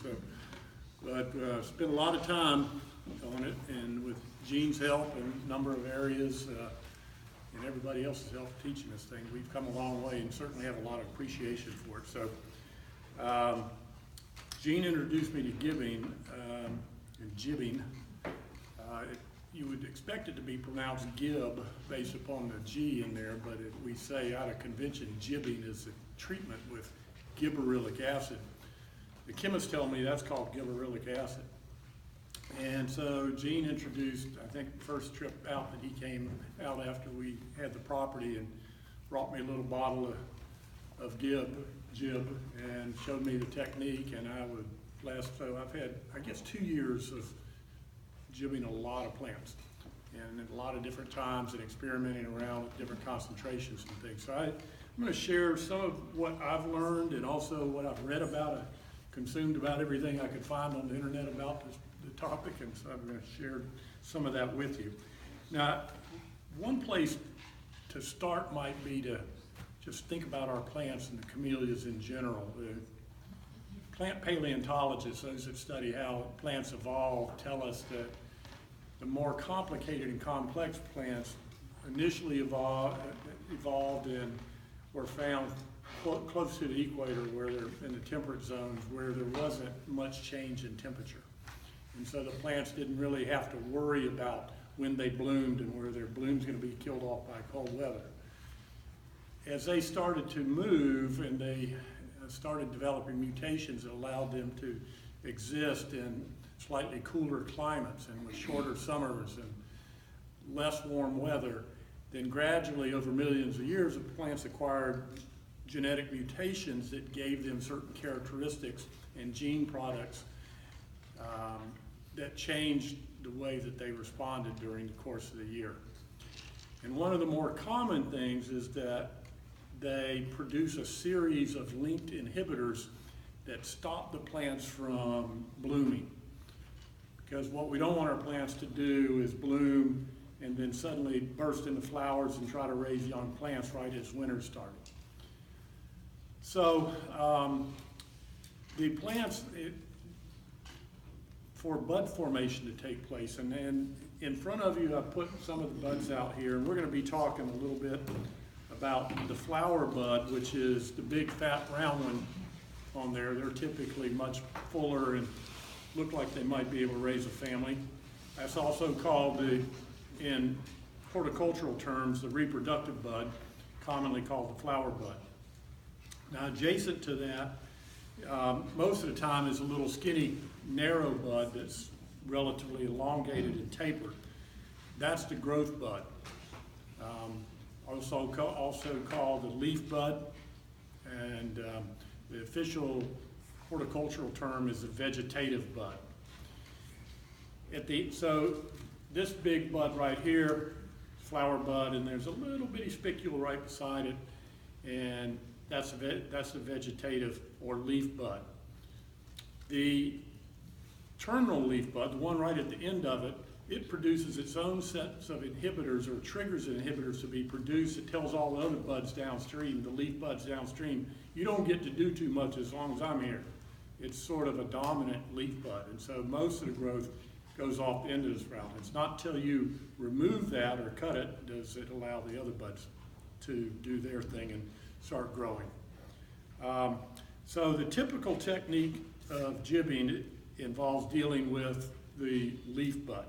So, but spent a lot of time on it, and with Gene's help and a number of areas and everybody else's help teaching this thing, we've come a long way and certainly have a lot of appreciation for it. So Gene introduced me to gibbing and jibbing. You would expect it to be pronounced gib based upon the G in there, but we say out of convention, jibbing is a treatment with gibberellic acid. The chemists tell me that's called gibberellic acid. And so Gene introduced, I think the first trip out that he came out after we had the property, and brought me a little bottle of jib, and showed me the technique, and I would so I've had, I guess, 2 years of jibbing a lot of plants, and at a lot of different times, and experimenting around with different concentrations and things. So I'm going to share some of what I've learned, and also what I've read about. I consumed about everything I could find on the internet about the topic, and so I'm going to share some of that with you. Now, one place to start might be to just think about our plants and the camellias in general. Plant paleontologists, those that study how plants evolve, tell us that the more complicated and complex plants initially evolved and were found close to the equator, where they're in the temperate zones, where there wasn't much change in temperature. And so the plants didn't really have to worry about when they bloomed and where their bloom's going to be killed off by cold weather. As they started to move, and they started developing mutations that allowed them to exist in slightly cooler climates and with shorter summers and less warm weather, then gradually over millions of years, the plants acquired genetic mutations that gave them certain characteristics and gene products that changed the way that they responded during the course of the year. And one of the more common things is that they produce a series of linked inhibitors that stop the plants from blooming. Because what we don't want our plants to do is bloom and then suddenly burst into flowers and try to raise young plants right as winter started. So the plants, for bud formation to take place, and then in front of you I've put some of the buds out here, and we're going to be talking a little bit about the flower bud, which is the big fat round one on there. They're typically much fuller and look like they might be able to raise a family. That's also called in horticultural terms, the reproductive bud, commonly called the flower bud. Now adjacent to that, most of the time is a little skinny, narrow bud that's relatively elongated and tapered. That's the growth bud. Also called the leaf bud, and the official horticultural term is the vegetative bud. So this big bud right here, flower bud, and there's a little bitty spicule right beside it, and that's the vegetative or leaf bud. The terminal leaf bud, the one right at the end of it, it produces its own sets of inhibitors, or triggers inhibitors to be produced. It tells all the other buds downstream, the leaf buds downstream, you don't get to do too much as long as I'm here. It's sort of a dominant leaf bud, and so most of the growth goes off the end of this route. It's not till you remove that or cut it does it allow the other buds to do their thing and start growing. So the typical technique of jibbing involves dealing with the leaf bud.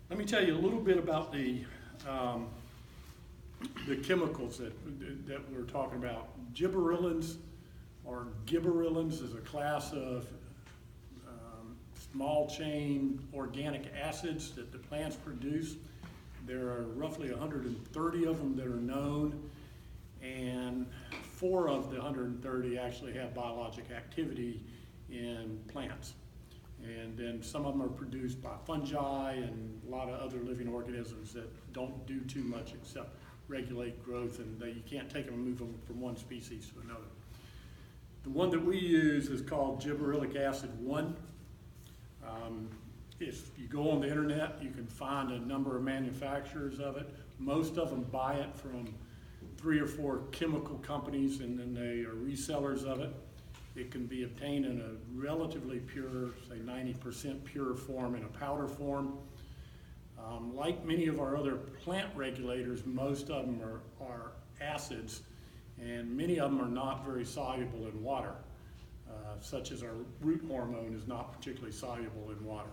Let me tell you a little bit about the chemicals that we're talking about. Gibberellins, or gibberellins, is a class of small chain organic acids that the plants produce. There are roughly 130 of them that are known, and 4 of the 130 actually have biologic activity in plants. And then some of them are produced by fungi and a lot of other living organisms that don't do too much except regulate growth, and you can't take them and move them from one species to another. The one that we use is called Gibberellic Acid 1. If you go on the internet, you can find a number of manufacturers of it. Most of them buy it from 3 or 4 chemical companies, and then they are resellers of it. It can be obtained in a relatively pure, say 90% pure form in a powder form. Like many of our other plant regulators, most of them are acids, and many of them are not very soluble in water, such as our root hormone is not particularly soluble in water.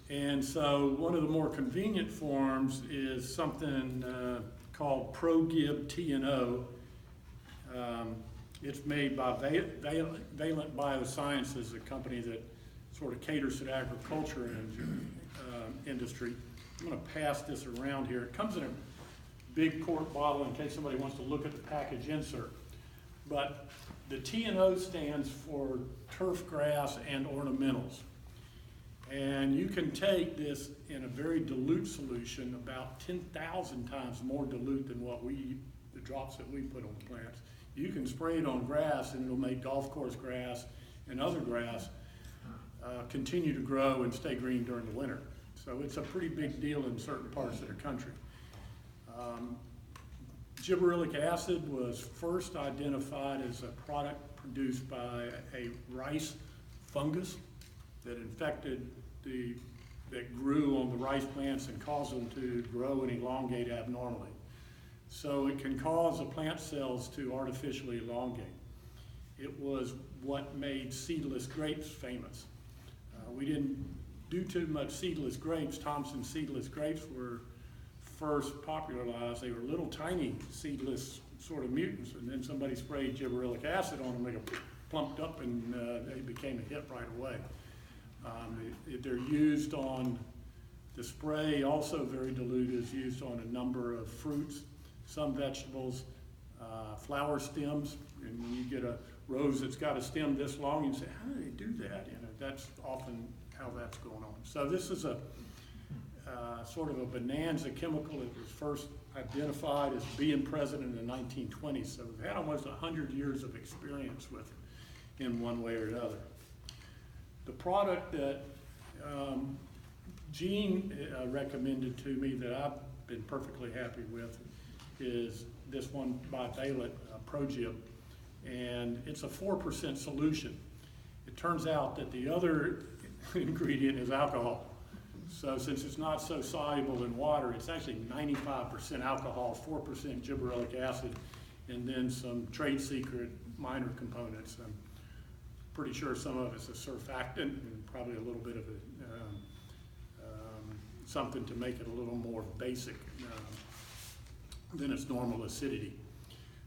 And so one of the more convenient forms is something called ProGib TNO. It's made by Valent Biosciences, a company that sort of caters to the agriculture industry. I'm going to pass this around here. It comes in a big quart bottle in case somebody wants to look at the package insert. But the TNO stands for turf grass and ornamentals. And you can take this in a very dilute solution, about 10,000 times more dilute than the drops that we put on the plants. You can spray it on grass and it'll make golf course grass and other grass continue to grow and stay green during the winter. So it's a pretty big deal in certain parts of the country. Gibberellic acid was first identified as a product produced by a rice fungus that infected that grew on the rice plants and caused them to grow and elongate abnormally. So it can cause the plant cells to artificially elongate. It was what made seedless grapes famous. We didn't do too much seedless grapes. Thompson seedless grapes were first popularized. They were little tiny seedless sort of mutants, and then somebody sprayed gibberellic acid on them, they got plumped up, and they became a hit right away. They're used on the spray, also very dilute, is used on a number of fruits, some vegetables, flower stems. And when you get a rose that's got a stem this long, you say, how do they do that? You know, that's often how that's going on. So this is a sort of a bonanza chemical. It was first identified as being present in the 1920s. So we've had almost 100 years of experience with it in one way or another. The product that Gene recommended to me that I've been perfectly happy with is this one by Valent, ProGib, and it's a 4% solution. It turns out that the other ingredient is alcohol. So since it's not so soluble in water, it's actually 95% alcohol, 4% gibberellic acid, and then some trade secret minor components. I'm pretty sure some of it's a surfactant and probably a little bit of something to make it a little more basic than its normal acidity.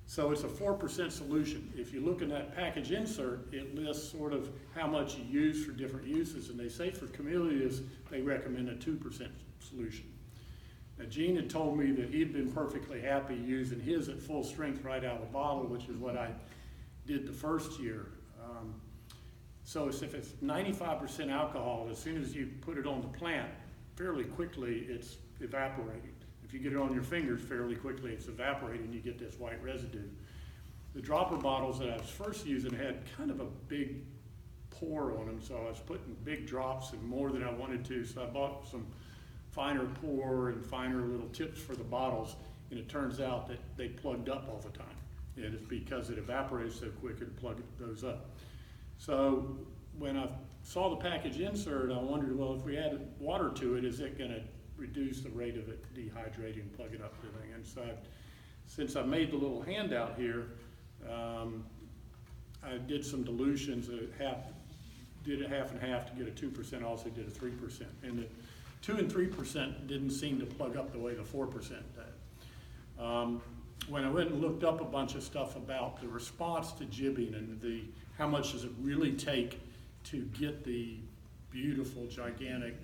So it's a 4% solution. If you look in that package insert, it lists sort of how much you use for different uses, and they say for camellias, they recommend a 2% solution. Now, Gene had told me that he'd been perfectly happy using his at full strength right out of the bottle, which is what I did the first year. So if it's 95% alcohol, as soon as you put it on the plant, fairly quickly it's evaporating. If you get it on your fingers fairly quickly, it's evaporating, you get this white residue. The dropper bottles that I was first using had kind of a big pour on them, so I was putting big drops and more than I wanted to, so I bought some finer pour and finer little tips for the bottles, and it turns out that they plugged up all the time. And it's because it evaporated so quick it plugged those up. So when I saw the package insert, I wondered, well, if we added water to it, is it going to reduce the rate of it dehydrating and plugging up the thing? And so since I made the little handout here, I did some dilutions, did a half and half to get a 2%, also did a 3%. And the 2 and 3% didn't seem to plug up the way the 4% did. When I went and looked up a bunch of stuff about the response to jibbing and how much does it really take to get the beautiful, gigantic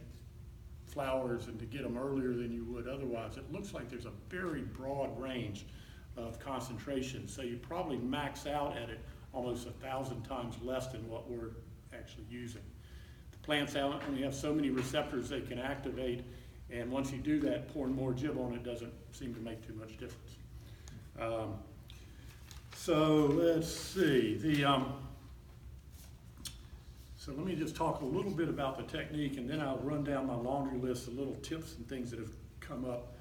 flowers and to get them earlier than you would otherwise, it looks like there's a very broad range of concentration. So you probably max out at it almost 1,000 times less than what we're actually using. The plants only have so many receptors they can activate, and once you do that, pouring more jib on it doesn't seem to make too much difference. So let's see. So let me just talk a little bit about the technique, and then I'll run down my laundry list of little tips and things that have come up.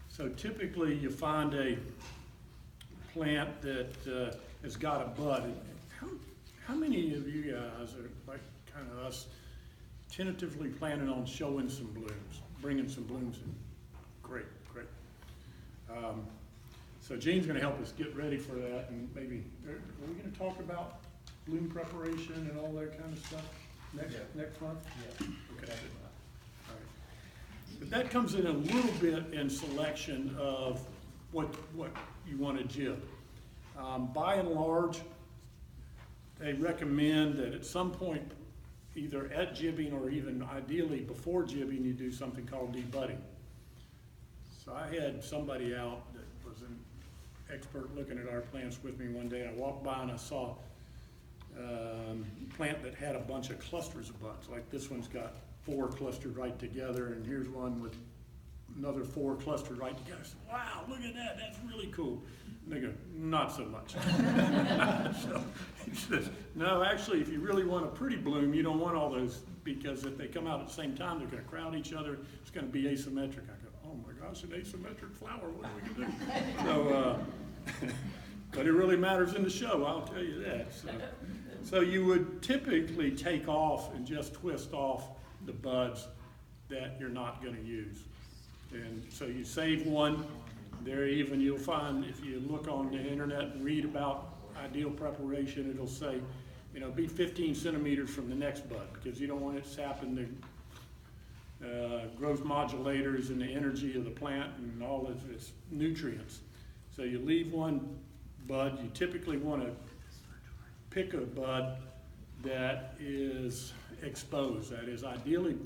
So typically you find a plant that has got a bud. And how many of you guys are like kind of us tentatively planning on showing some blooms, bringing some blooms in? Great, great. So Jean's going to help us get ready for that, and maybe are we going to talk about bloom preparation and all that kind of stuff next month? Yeah. Okay. All right. But that comes in a little bit in selection of what you want to jib. By and large, they recommend that at some point, either at jibbing or even ideally before jibbing, you do something called debudding. So I had somebody out that was an expert looking at our plants with me one day. I walked by and I saw a plant that had a bunch of clusters of buds. Like this one's got 4 clustered right together, and here's one with another 4 clustered right together. I said, wow, look at that, that's really cool. And they go, not so much. So he says, no, actually, if you really want a pretty bloom, you don't want all those, because if they come out at the same time, they're going to crowd each other. It's going to be asymmetric. I go, oh my gosh, an asymmetric flower, what are we going to do? So, but it really matters in the show, I'll tell you that. So you would typically take off and just twist off the buds that you're not going to use. And so you save one. There even you'll find, if you look on the internet and read about ideal preparation, it'll say, you know, be 15 centimeters from the next bud, because you don't want it sapping the growth modulators and the energy of the plant and all of its nutrients. So you leave one bud. You typically want to pick a bud that is exposed, that is ideally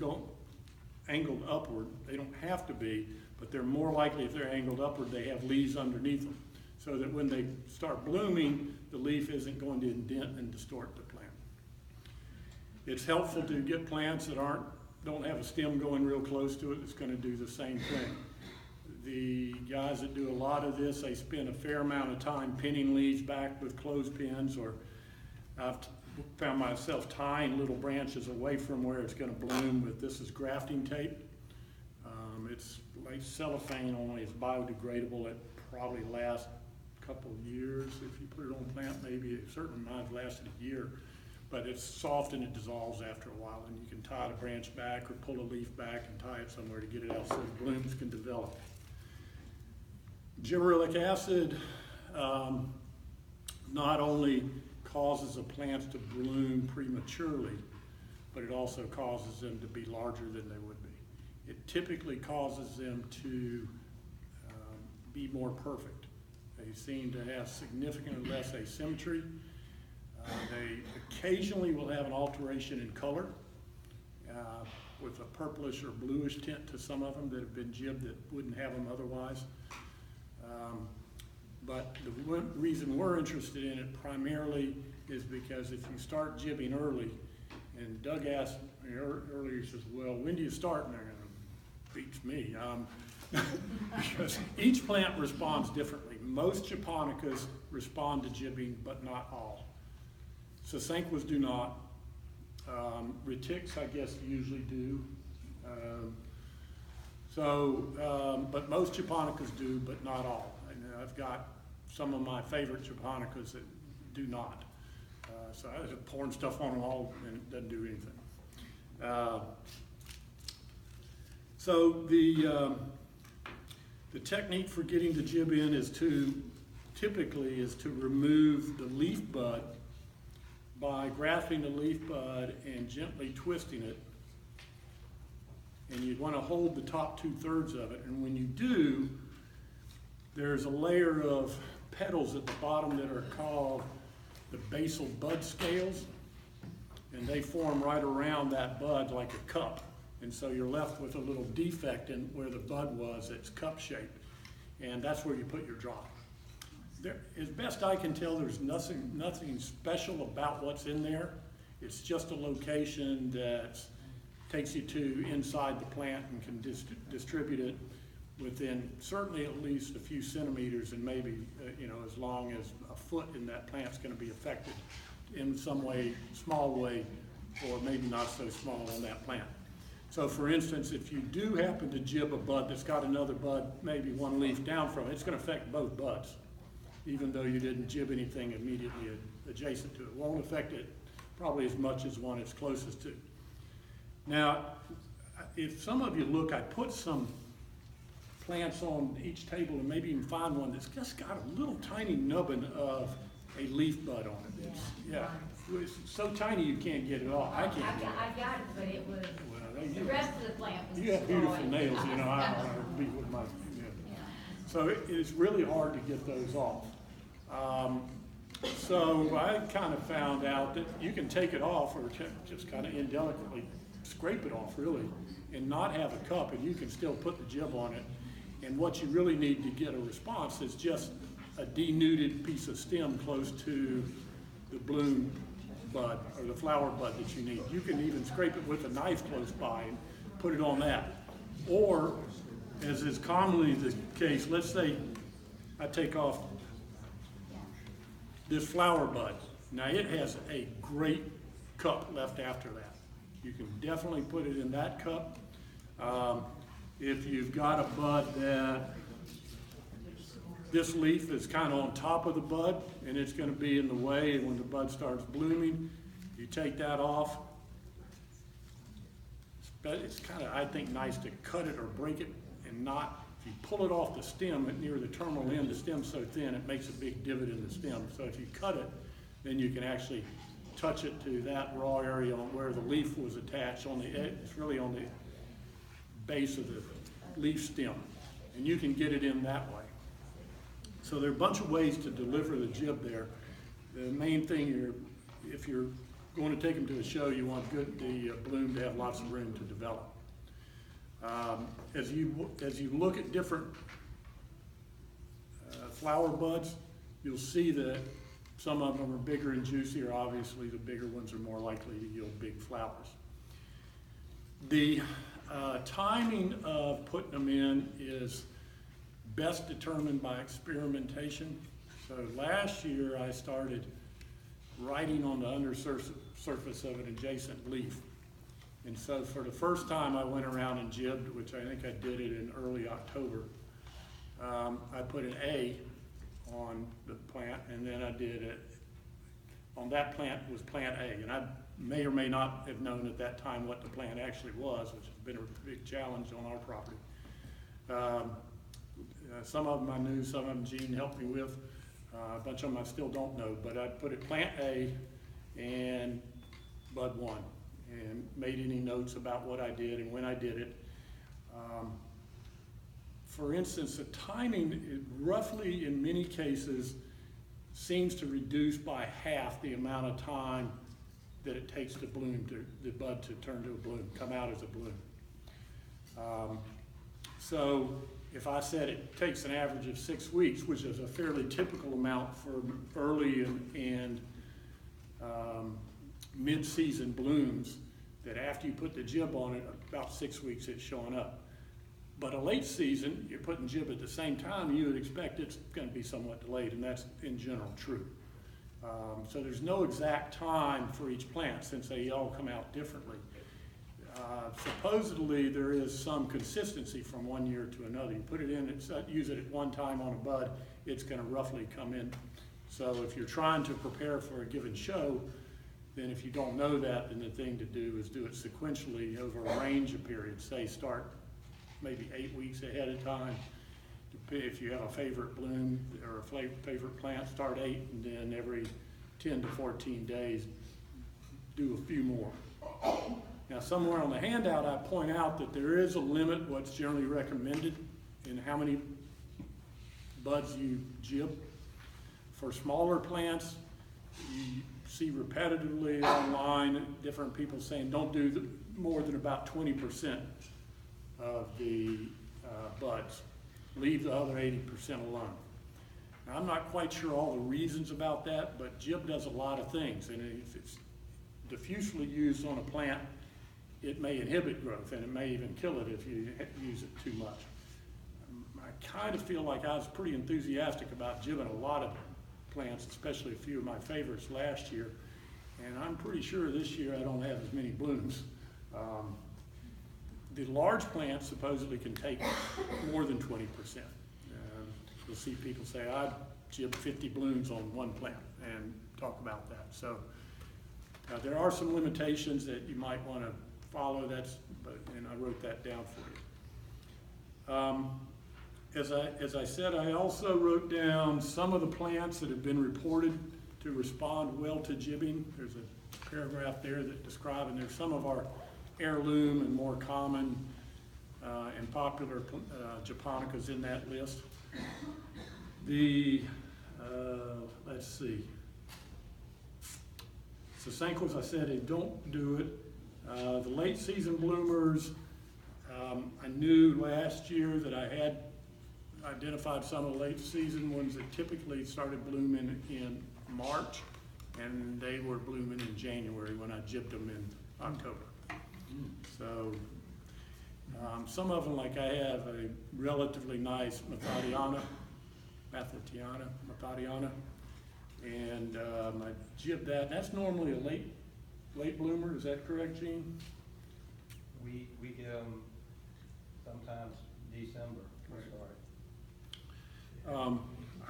angled upward. They don't have to be, but they're more likely, if they're angled upward, they have leaves underneath them, so that when they start blooming, the leaf isn't going to indent and distort the plant. It's helpful to get plants that don't have a stem going real close to it that's going to do the same thing. The guys that do a lot of this, they spend a fair amount of time pinning leaves back with clothespins, or I've found myself tying little branches away from where it's going to bloom with, this is grafting tape. It's like cellophane, only it's biodegradable. It probably lasts a couple of years. If you put it on plant, maybe it certainly might have lasted a year, but it's soft and it dissolves after a while, and you can tie the branch back or pull a leaf back and tie it somewhere to get it out so the blooms can develop. Gibberellic acid not only causes the plants to bloom prematurely, but it also causes them to be larger than they would be. It typically causes them to be more perfect. They seem to have significantly less asymmetry. They occasionally will have an alteration in color with a purplish or bluish tint to some of them that have been jibbed that wouldn't have them otherwise. But the reason we're interested in it primarily is because if you start jibbing early, and Doug asked me earlier, he says, well, when do you start? And they're going to beats me. Because each plant responds differently. Most japonicas respond to jibbing, but not all. Sasanquas do not. Retics, I guess, usually do. But most japonicas do, but not all. And I've got some of my favorite japonicas that do not. So I was pouring stuff on them all, and it doesn't do anything. So the technique for getting the jib in is typically to remove the leaf bud by grafting the leaf bud and gently twisting it. And you'd want to hold the top 2/3 of it. And when you do, there's a layer of petals at the bottom that are called the basal bud scales. And they form right around that bud like a cup. And so you're left with a little defect in where the bud was that's cup shaped. And that's where you put your drop. As best I can tell, there's nothing special about what's in there. It's just a location that takes you to inside the plant and can distribute it within certainly at least a few centimeters, and maybe as long as a foot in that plant's going to be affected in some way, small way, or maybe not so small on that plant. So for instance, if you do happen to jib a bud that's got another bud, maybe one leaf down from it, it's going to affect both buds. even though you didn't jib anything immediately adjacent to it. Won't affect it probably as much as one it's closest to. Now, if some of you look, I put some plants on each table and maybe even find one that's just got a little tiny nubbin of a leaf bud on it. It's so tiny you can't get it off. I can't get it off. I got it, but it was, Well, the rest of the plant was you have beautiful destroyed. nails, you know, I don't want to be with my, So it's really hard to get those off. So I kind of found out that you can take it off or just kind of indelicately scrape it off really and not have a cup, and you can still put the jib on it. And what you really need to get a response is just a denuded piece of stem close to the bloom bud or the flower bud that you need. You can even scrape it with a knife close by and put it on that. Or, as is commonly the case, let's say I take off this flower bud. Now it has a great cup left after that. You can definitely put it in that cup. If you've got a bud that this leaf is kind of on top of the bud and it's going to be in the way, and when the bud starts blooming, you take that off. It's kind of, I think, nice to cut it or break it and not, if you pull it off the stem near the terminal end, the stem's so thin it makes a big divot in the stem. So if you cut it, then you can actually touch it to that raw area on where the leaf was attached on the edge. It's really on the base of the leaf stem, and you can get it in that way. So there are a bunch of ways to deliver the jib there. The main thing, if you're going to take them to a show, you want the bloom to have lots of room to develop. As you look at different flower buds, you'll see that some of them are bigger and juicier. Obviously, the bigger ones are more likely to yield big flowers. The timing of putting them in is best determined by experimentation. So last year I started writing on the undersurface of an adjacent leaf. And so for the first time I went around and jibbed, which I think I did it in early October. I put an A on the plant, and then I did it on that plant was plant A. And I may or may not have known at that time what the plant actually was, which has been a big challenge on our property. Some of them I knew, some of them Gene helped me with. A bunch of them I still don't know, but I put it plant A and bud 1 and made any notes about what I did and when I did it. For instance, the timing roughly in many cases seems to reduce by half the amount of time that it takes the bud to turn to a bloom, come out as a bloom. So if I said it takes an average of 6 weeks, which is a fairly typical amount for early and mid-season blooms, that after you put the jib on it, about 6 weeks it's showing up. But a late season, you're putting jib at the same time, you would expect it's going to be somewhat delayed, and that's in general true. So there's no exact time for each plant since they all come out differently. Supposedly there is some consistency from one year to another. You put it in, use it at one time on a bud, it's going to roughly come in. So if you're trying to prepare for a given show, then if you don't know that, then the thing to do is do it sequentially over a range of periods. Say start maybe 8 weeks ahead of time. If you have a favorite bloom or a favorite plant, start 8, and then every 10 to 14 days, do a few more. Now, somewhere on the handout, I point out that there is a limit what's generally recommended in how many buds you jib. For smaller plants, you see repetitively online different people saying don't do more than about 20% of the buds. Leave the other 80% alone. Now, I'm not quite sure all the reasons about that, but jib does a lot of things, and if it's diffusely used on a plant, it may inhibit growth, and it may even kill it if you use it too much. I kind of feel like I was pretty enthusiastic about jibbing a lot of plants, especially a few of my favorites last year, and I'm pretty sure this year I don't have as many blooms. The large plants supposedly can take more than 20%. You'll see people say, I jib 50 blooms on one plant and talk about that. So there are some limitations that you might want to follow, and I wrote that down for you. As I said, I also wrote down some of the plants that have been reported to respond well to jibbing. There's a paragraph there that describes, and there's some of our heirloom and more common and popular japonicas in that list. Let's see. Sasanquas, I said, they don't do it. The late season bloomers, I knew last year that I had identified some of the late season ones that typically started blooming in March, and they were blooming in January when I jibbed them in October. So some of them, like I have a relatively nice Mathatiana, and I jibbed that. That's normally a late bloomer. Is that correct, Gene? We get them sometimes December. Right.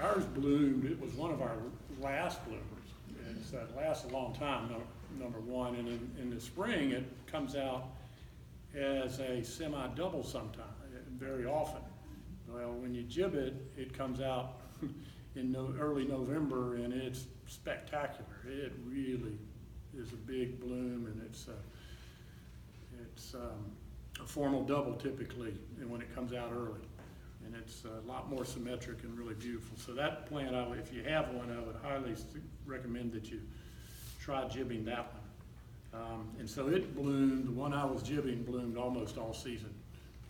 Ours bloomed. It was one of our last bloomers. It lasts a long time, number one. And in the spring, it comes out as a semi-double sometimes, very often. Well, when you jib it, it comes out in early November, and it's spectacular. It really is a big bloom, and it's a formal double typically, and when it comes out early. And it's a lot more symmetric and really beautiful. So that plant, if you have one, I would highly recommend that you try jibbing that one. And so it bloomed, the one I was jibbing bloomed almost all season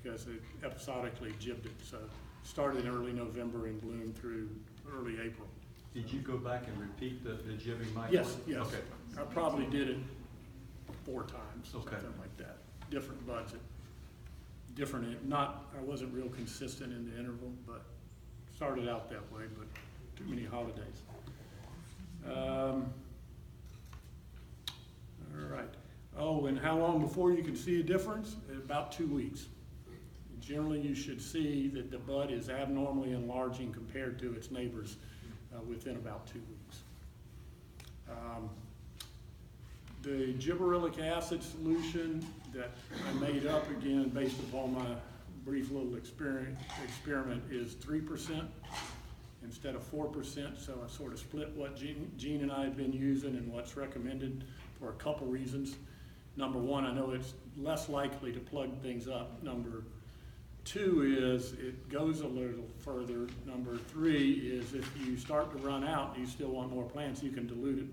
because it episodically jibbed it. So it started in early November and bloomed through early April. Did you go back and repeat the jibbing, Mike? Yes, yes. Okay. I probably did it 4 times, Okay. something like that. Different buds, I wasn't real consistent in the interval, but started out that way, but too many holidays. All right. Oh, and how long before you can see a difference? About 2 weeks. Generally, you should see that the bud is abnormally enlarging compared to its neighbors within about 2 weeks. The gibberellic acid solution that I made up again based upon my brief little experiment is 3% instead of 4%. So I sort of split what Gene and I have been using and what's recommended for a couple reasons. Number one, I know it's less likely to plug things up. Number two is it goes a little further. Number three is if you start to run out and you still want more plants, you can dilute it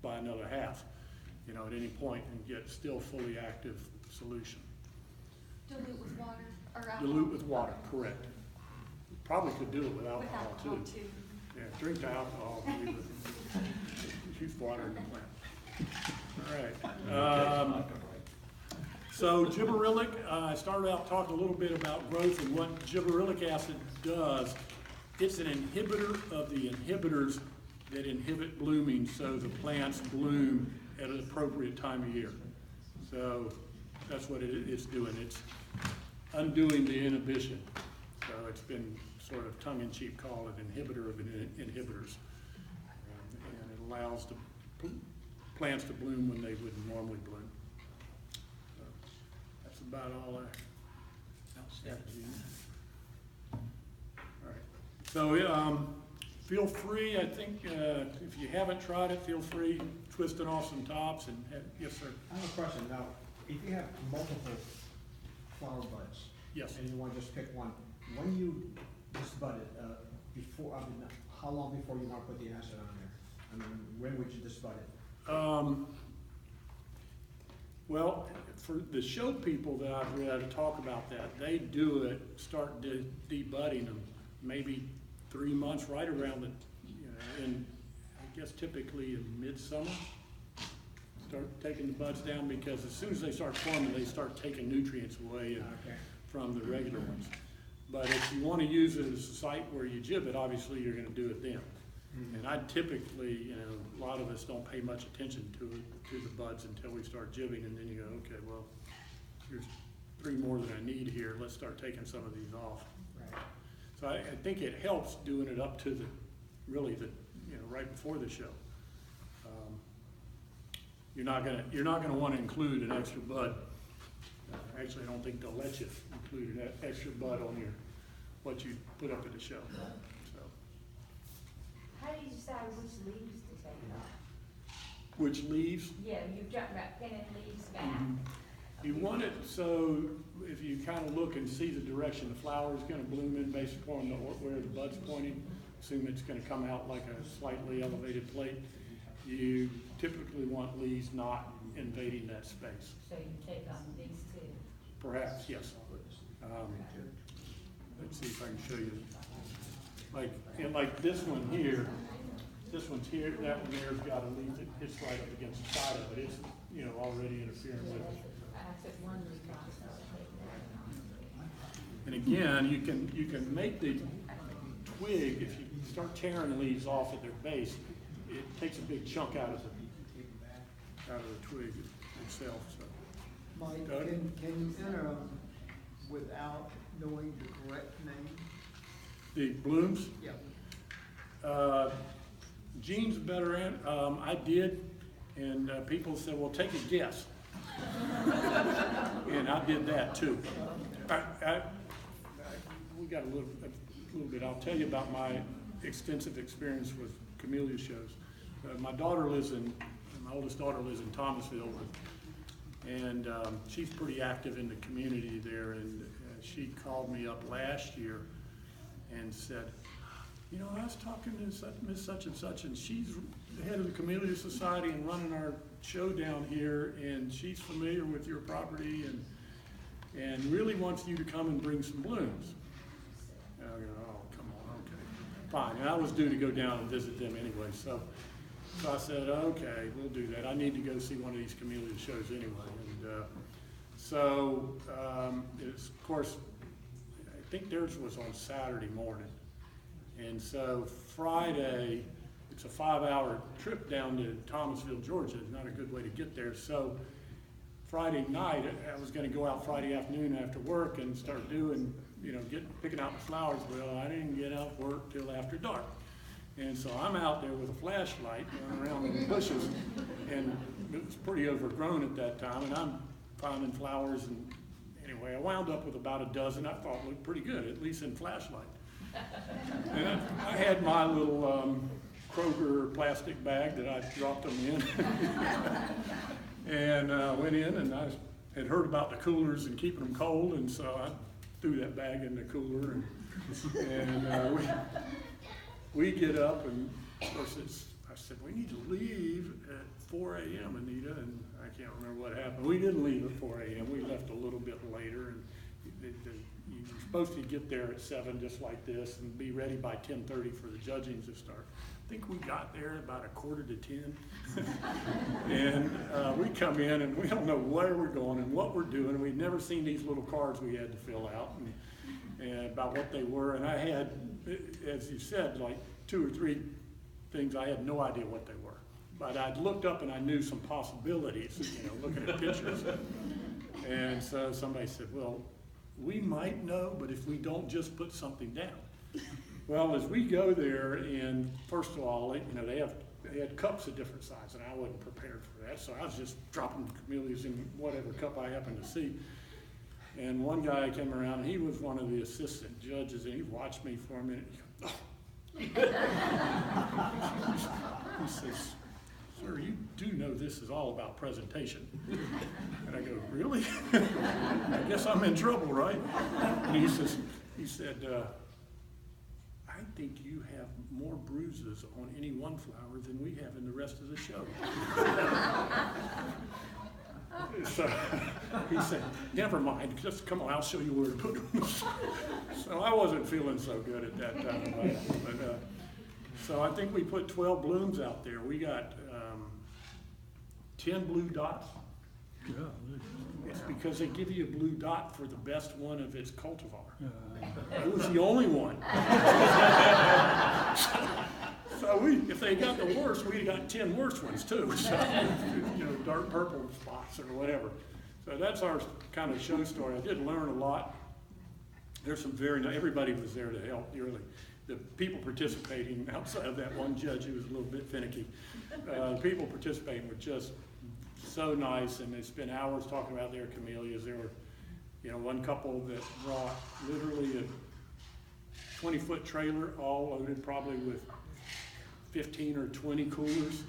by another half, at any point and get still fully active solution. Dilute with water or alcohol? Dilute with water, correct. Probably could do it with alcohol too. Yeah, drink the alcohol, use water in the plant. All right. So gibberellic, I started out talking a little bit about growth and what gibberellic acid does. It's an inhibitor of the inhibitors that inhibit blooming so the plants bloom at an appropriate time of year. So that's what it's doing. It's undoing the inhibition. So it's been sort of tongue-in-cheek called an inhibitor of inhibitors. And it allows the plants to bloom when they wouldn't normally bloom. So that's about all I have. All right. So feel free, I think, if you haven't tried it, feel free twisting off some tops and yes, sir. I have a question. Now, if you have multiple flower buds, Yes. and you want to just pick one, when you disbud it, how long before you want to put the acid on there? I mean, when would you disbud it? Well, for the show people that I've read talk about that, they do it, start debudding them maybe 3 months right around the, and I guess typically in midsummer, start taking the buds down because as soon as they start forming, they start taking nutrients away from the regular ones. But if you want to use it as a site where you jib it, obviously you're going to do it then. Mm-hmm. And I typically, a lot of us don't pay much attention to the buds until we start jibbing, and then you go, okay, well, here's 3 more than I need here. Let's start taking some of these off. Right. So I think it helps doing it up to really right before the show. You're not gonna want to include an extra bud. Actually, I don't think they'll let you include an extra bud on what you put up at the show. So, How do you decide which leaves to take off? which leaves? Yeah, you're talking about pinning leaves back. You want it so if you kind of look and see the direction the flower is going to bloom in based upon where the bud's pointing, assume it's going to come out like a slightly elevated plate. You typically want leaves not invading that space. So you take on these two. Perhaps, yes. Let's see if I can show you. Like this one here, this one's here, that one there's got a leaf that hits right up against the side of it. It's, already interfering with it. I took one leaf off, so I take that. And again, you can make the twig, if you start tearing leaves off at their base, it takes a big chunk out of the twig itself. So. Mike, Doug? can you enter them without knowing the correct name? The blooms, Yeah. Gene's better at. I did, and people said, "Well, take a guess," and I did that too. We got a little bit. I'll tell you about my extensive experience with camellia shows. My oldest daughter lives in Thomasville, and she's pretty active in the community there. And she called me up last year and said, I was talking to Miss Such and Such, and she's the head of the Camellia Society and running our show down here, and she's familiar with your property and really wants you to come and bring some blooms. And I go, oh, come on, okay, fine. And I was due to go down and visit them anyway, so I said, okay, we'll do that. I need to go see one of these camellia shows anyway. And it's, of course, I think theirs was on Saturday morning. And so Friday, it's a 5-hour trip down to Thomasville, Georgia. It's not a good way to get there. So Friday night, I was going to go out Friday afternoon after work and start doing, picking out the flowers. Well, I didn't get out of work till after dark. And so I'm out there with a flashlight going around in the bushes, and it was pretty overgrown at that time, and I'm finding flowers. And anyway, I wound up with about a dozen I thought looked pretty good, at least in flashlight. And I had my little Kroger plastic bag that I dropped them in. And went in, and I had heard about the coolers and keeping them cold, and so I threw that bag in the cooler. And we get up, and of course I said, we need to leave at 4 a.m., Anita, and I can't remember what happened. We didn't leave at 4 a.m., we left a little bit later, and you're supposed to get there at 7 just like this and be ready by 10:30 for the judging to start. I think we got there about 9:45. And we come in and we don't know where we're going and what we're doing. We'd never seen these little cards we had to fill out and about what they were. And I had, as you said, like 2 or 3 things I had no idea what they were. But I'd looked up and I knew some possibilities, looking at pictures. And so somebody said, well, we might know, but if we don't, just put something down. Well, as we go there, and first of all, they had cups of different sizes, and I wasn't prepared for that, so I was just dropping camellias in whatever cup I happened to see. And one guy came around, and he was one of the assistant judges, and he watched me for a minute. He says, sir, you do know this is all about presentation. And I go, really? I guess I'm in trouble, right? And he said, I think you have more bruises on any one flower than we have in the rest of the show. So he said, never mind, just come on, I'll show you where to put them. So I wasn't feeling so good at that time. But, so I think we put 12 blooms out there. We got 10 blue dots. It's because they give you a blue dot for the best one of its cultivar. It was the only one. So if they got the worst, we'd got 10 worse ones too. So, dark purple spots or whatever. So that's our kind of show story. I did learn a lot. There's some everybody was there to help dearly. the people participating, outside of that one judge who was a little bit finicky, the people participating were just so nice, and they spent hours talking about their camellias. There were, one couple that brought literally a 20-foot trailer, all loaded probably with 15 or 20 coolers,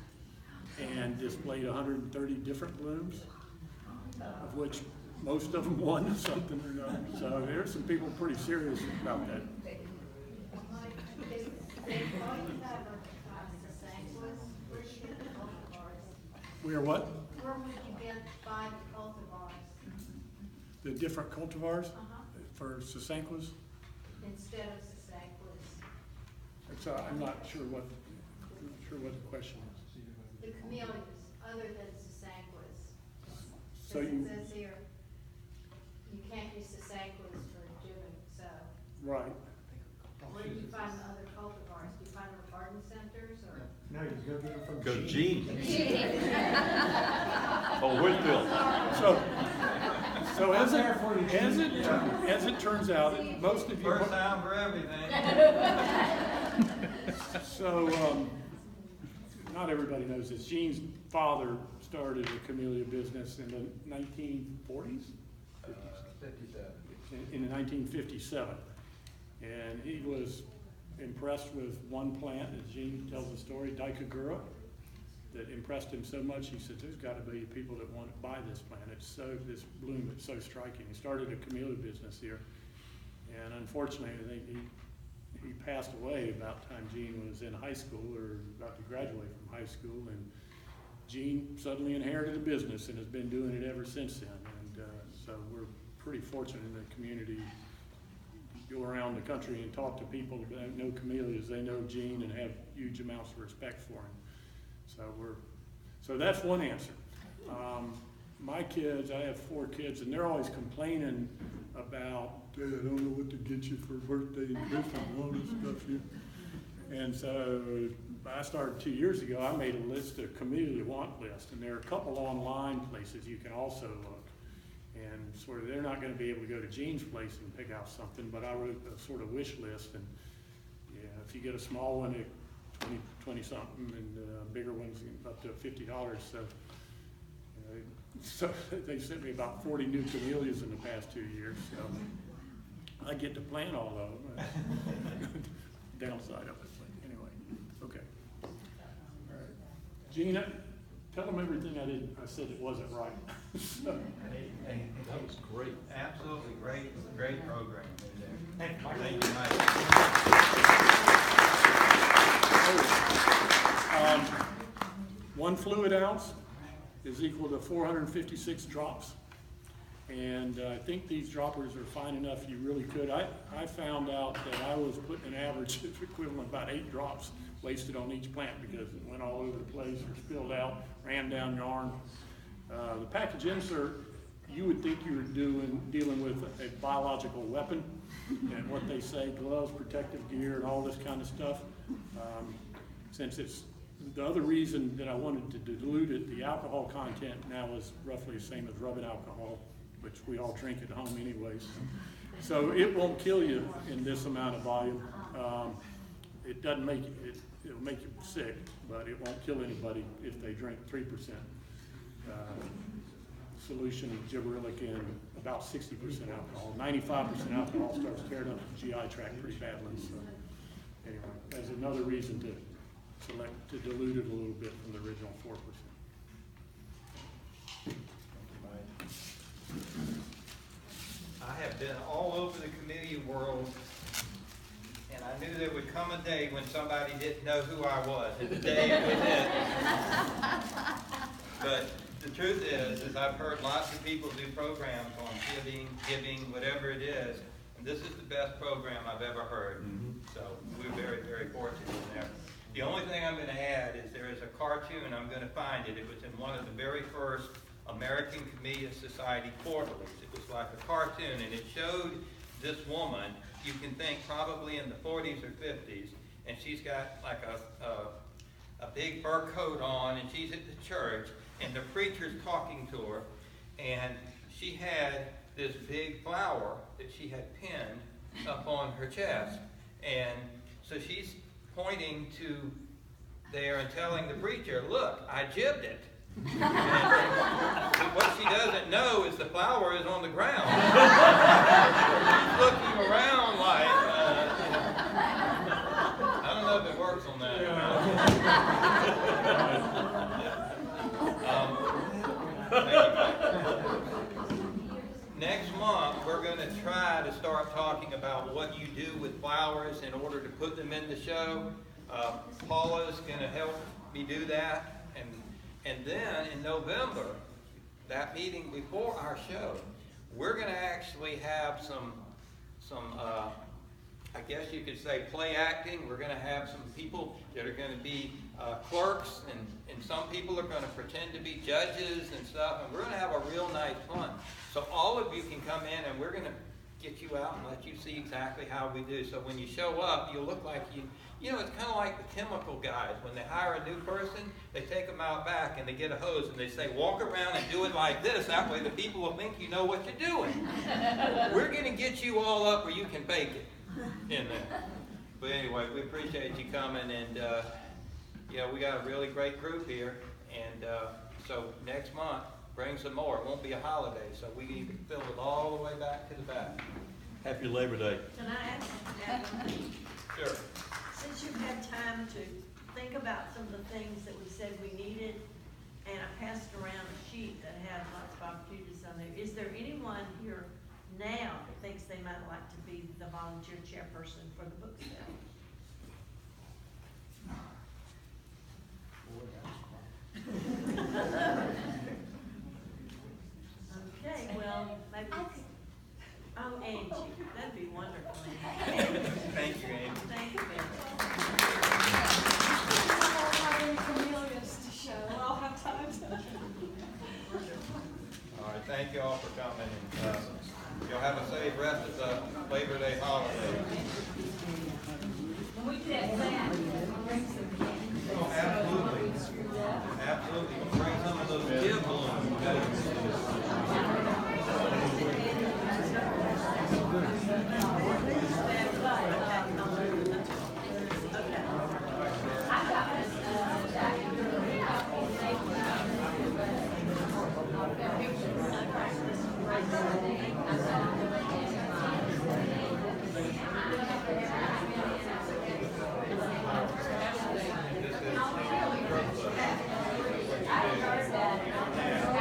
and displayed 130 different blooms, of which most of them won something or another. So there's some people pretty serious about that. Where what? Where would you get buy the cultivars The different cultivars for sasanquas? instead of sasanquas? So I'm not sure what the question is. The camellias, other than sasanquas. So Because you, it says here, you can't use sasanquas for gibbering, so right. where do you find the other cultivars? Do you find them at garden centers or? No, you just go get them from Go Gene. Gene. Oh, Whitfield. So as it turns out, most of you. First time for everything. So, not everybody knows this. Gene's father started a camellia business in the 1940s? 57. In 1957. And he was impressed with one plant, as Gene tells the story, Daikagura, that impressed him so much, he said, there's got to be people that want to buy this plant. This bloom is so striking. He started a camellia business here. And unfortunately, I think he passed away about the time Gene was in high school or about to graduate from high school. And Gene suddenly inherited a business and has been doing it ever since then. And so we're pretty fortunate in the community. Go around the country and talk to people that know camellias. They know Gene and have huge amounts of respect for him. So that's one answer. My kids, I have 4 kids, and they're always complaining about, Dad, I don't know what to get you for birthday and Christmas and all this stuff here. And so I started 2 years ago. I made a list, a camellia want list, and there are a couple online places you can also look. And sort of, they're not going to be able to go to Gene's place and pick out something, but I wrote a sort of wish list, and yeah, if you get a small one at 20 something, and bigger ones up to $50. So they sent me about 40 new camellias in the past 2 years. So I get to plant all of them. Downside of it, but anyway, okay. All right, Gina, tell them everything I said it wasn't right. So, That was great. Absolutely great program in there. Thank you, Mike. Thank you, Mike. 1 fluid ounce is equal to 456 drops. And I think these droppers are fine enough you really could. I found out that I was putting an average equivalent about 8 drops wasted on each plant because it went all over the place or spilled out, ran down yarn. The package insert, you would think you were dealing with a biological weapon, and what they say, gloves, protective gear, and all this kind of stuff. Since it's the other reason that I wanted to dilute it, the alcohol content now is roughly the same as rubbing alcohol, which we all drink at home anyways. So it won't kill you in this amount of volume. It doesn't make it'll make you sick, but it won't kill anybody if they drink 3% solution of gibberellic and about 60% alcohol. 95% alcohol starts tearing up the GI tract pretty badly. So anyway, that's another reason to dilute it a little bit from the original 4%. I have been all over the camellia world, and I knew there would come a day when somebody didn't know who I was, and today it was it. But the truth is I've heard lots of people do programs on giving, whatever it is, and this is the best program I've ever heard. So we're very, very fortunate in there. The only thing I'm going to add is there is a cartoon, I'm going to find it. It was in one of the very first American Camellia Society quarterlies. It was like a cartoon, and it showed this woman, you can think probably in the 40s or 50s, and she's got like a big fur coat on, and she's at the church, and the preacher's talking to her, and she had this big flower that she had pinned up on her chest, and So she's pointing to there and telling the preacher, look, I jibbed it. And what she doesn't know is the flower is on the ground. She's looking around like, I don't know if it works on that. Thank you, Mike. Next month, we're going to try to start talking about what you do with flowers in order to put them in the show. Paula's going to help me do that. And then in November, that meeting before our show, we're going to actually have some I guess you could say play acting. We're going to have some people that are going to be clerks, and some people are going to pretend to be judges and stuff, and we're going to have a real nice fun. So all of you can come in, and we're going to get you out and let you see exactly how we do. So when you show up, you'll look like you know, it's kind of like the chemical guys. When they hire a new person, they take them out back and they get a hose and they say, walk around and do it like this. That way the people will think you know what you're doing. We're going to get you all up where you can bake it in there. But anyway, we appreciate you coming, and yeah, we got a really great group here. And so next month, bring some more. It won't be a holiday, so we can fill it all the way back to the back. Happy Labor Day. Can I ask one thing? Sure. Since you've had time to think about some of the things that we said we needed, and I passed around a sheet that had lots of opportunities on there, is there anyone here now that thinks they might like to be the volunteer chairperson for the book sale? Okay, well, maybe. Oh, Angie, that'd be wonderful. Thank you, Amy. Thank you, Mary. Camellias to show, I'll have time to. All right, thank you all for coming, and you'll have a safe rest of the Labor Day holiday. When we do that, bring some candy. Oh, absolutely. Absolutely. Bring some of those gibb balloons. I heard that.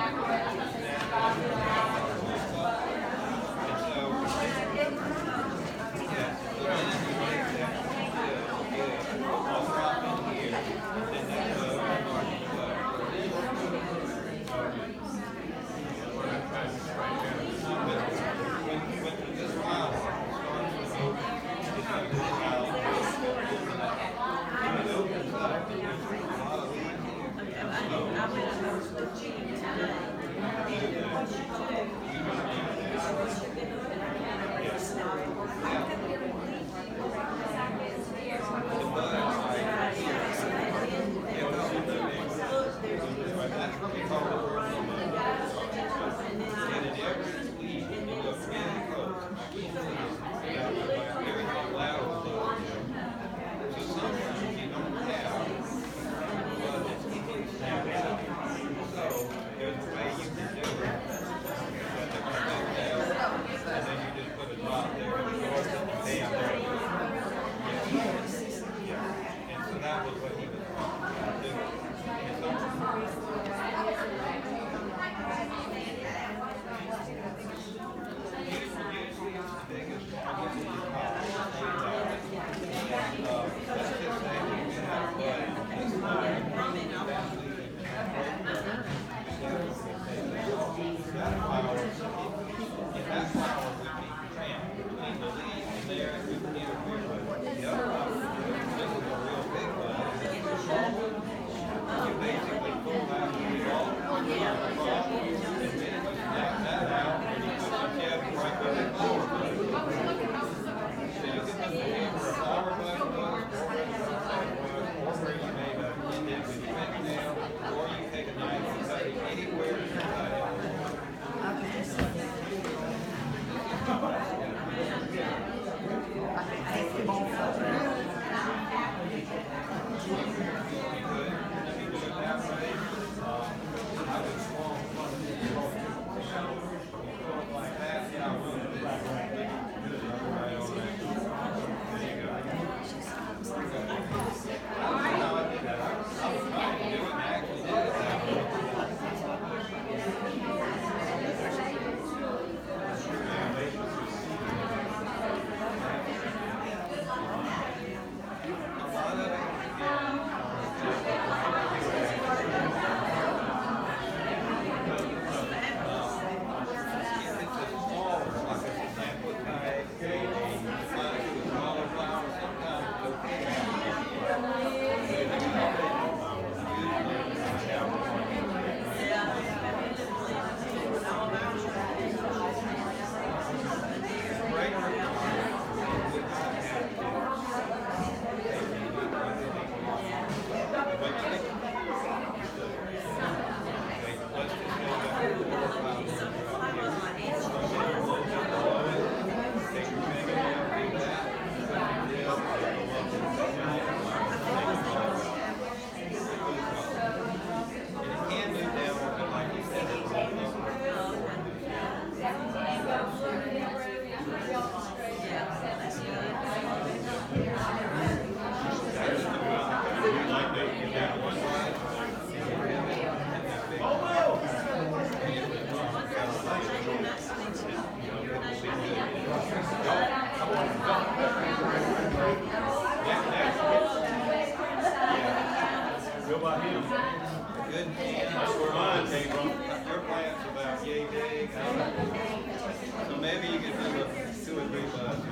So maybe you could do a 2 or 3 bucks.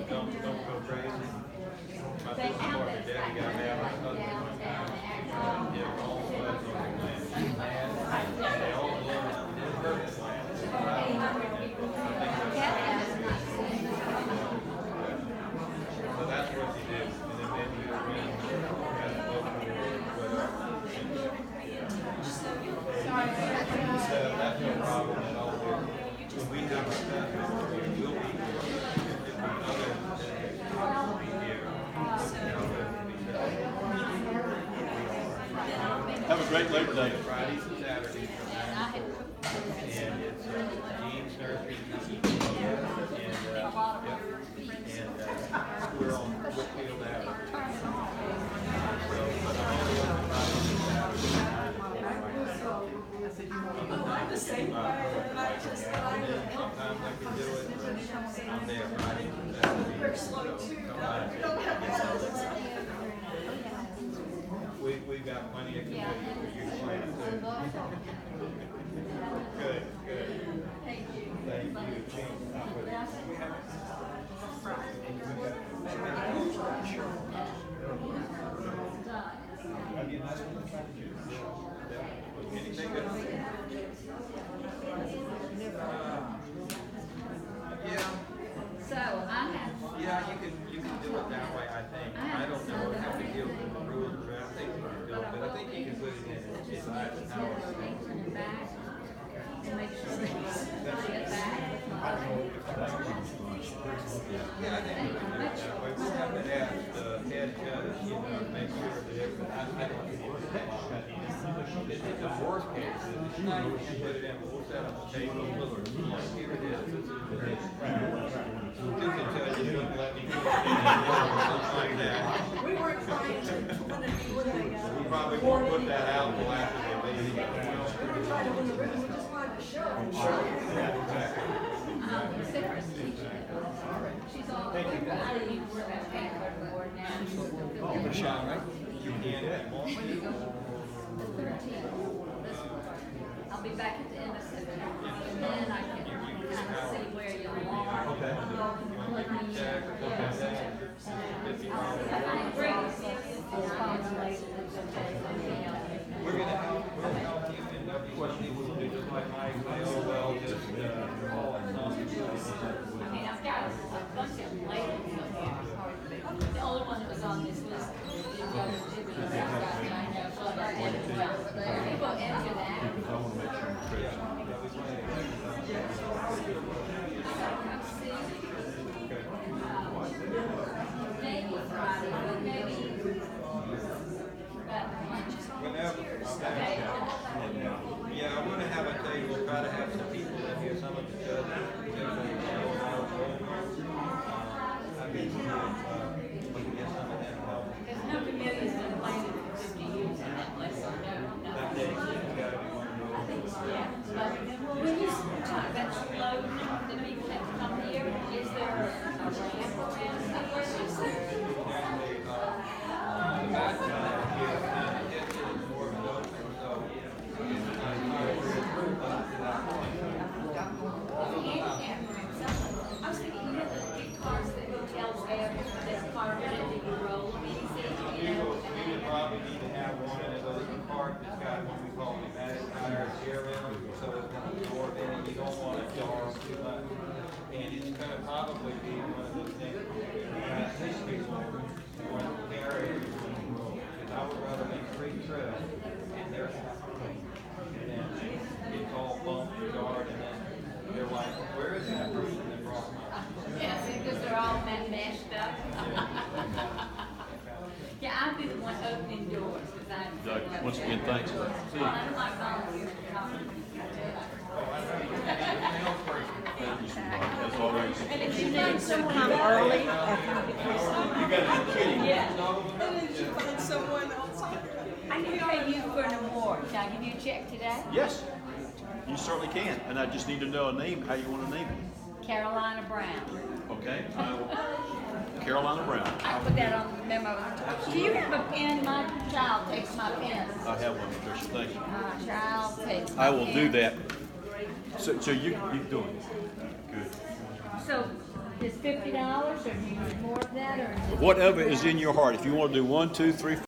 Don't go crazy. My business partner Debbie got mad at my husband one time. They were all floods on the land. And they all blew in perfect land. So that's what you do. And then maybe you win. That's no problem at all. When we have our festival, we will be here. If we other will be here. Have a great Labor Day. Fridays and Saturdays. And it's Jean's Nursery. And we're on Whitfield Avenue. So, but I'm only open Fridays and Saturdays. I'm the same way, and I just, Sometimes I can do it, but I'm there Fridays and Saturdays. they're slow too. You don't have to tell them. We've got plenty of committees for you plans too. Good, good. Thank you. Thank you. Anything good? Yeah. So I have, Yeah, you can do it that way, I think. I don't know how to deal with the rules, but I think you can do it. But I think you can put it in its hours. and back, to make sure that you get back. Yeah, I think we can do it that way. We'll have to ask the head judge, you know, to make sure that everything, I don't think it's the worst case, it's not even put it in, but we'll set up a table, here it is, this is the next round. You can tell you don't let me do it, something like that. We weren't trying to win it, We probably won't put that out until after the meeting. we were trying to win the ribbon, we just wanted to show. Sarah's teaching. She's all, I didn't even worry about paying her board now. Give it a shot, right? You can, if you want to. The 13th. I'll be back at the end of September, and then I can kind of see where you are. Okay. Let me, Check, I agree with you. we'll help you in every question we do, just like Mike, say, oh, well, just, call it something. I mean, I've got a bunch of labels on here. The only one that was on this list is the other Gibberellic Acid, I know, so I did it well. People enter that. Because I want to make sure I'm correct. Maybe Friday, but maybe about lunch. Whenever, okay. Yeah, I want to have a table, we'll try to have some people in here, some of the judges. I've been, we can get some of them help. Because no camellia's been planted for 50 years in that place, so no. That day, it's gotta be one of those. Yeah, but when you talk about the load that people have to come here, is there a ramp around here? Is there? The back here, it is more of an open, so it's like I was thinking, you know, the big cars that hotels have, that's carved into your roll, I mean, we would probably need to have one of those cart that's got what we call pneumatic tires here in it, so it's gonna absorb in it, you don't want it jar too much. And it's gonna probably be one of those things, these people want to carry it, because I would rather make 3 trips, and they're and then it's all bumped and jarred, and then they're like, where is that person that brought mine? yeah, see, because they're all mashed up. Yeah, I'd be the one opening doors, because I. Once again, thanks. See you. Well, I don't like volunteering. That's all right. And if you need someone Come early. You gotta be kidding me. Yeah. And then you find someone else. I can pay you for an award. Can I give you a check today? Yes, you certainly can. And I just need to know a name, how you want to name it. Carolina Brown. Okay? Carolina Brown. I put that on the memo. Do you have a pen? My child takes my pen. I have one, Patricia. Thank you. My child takes my I will do pen. that. So you doing it. Good. So is $50, or do you need more of that, or? Whatever is in your heart. If you want to do 1, 2, 3,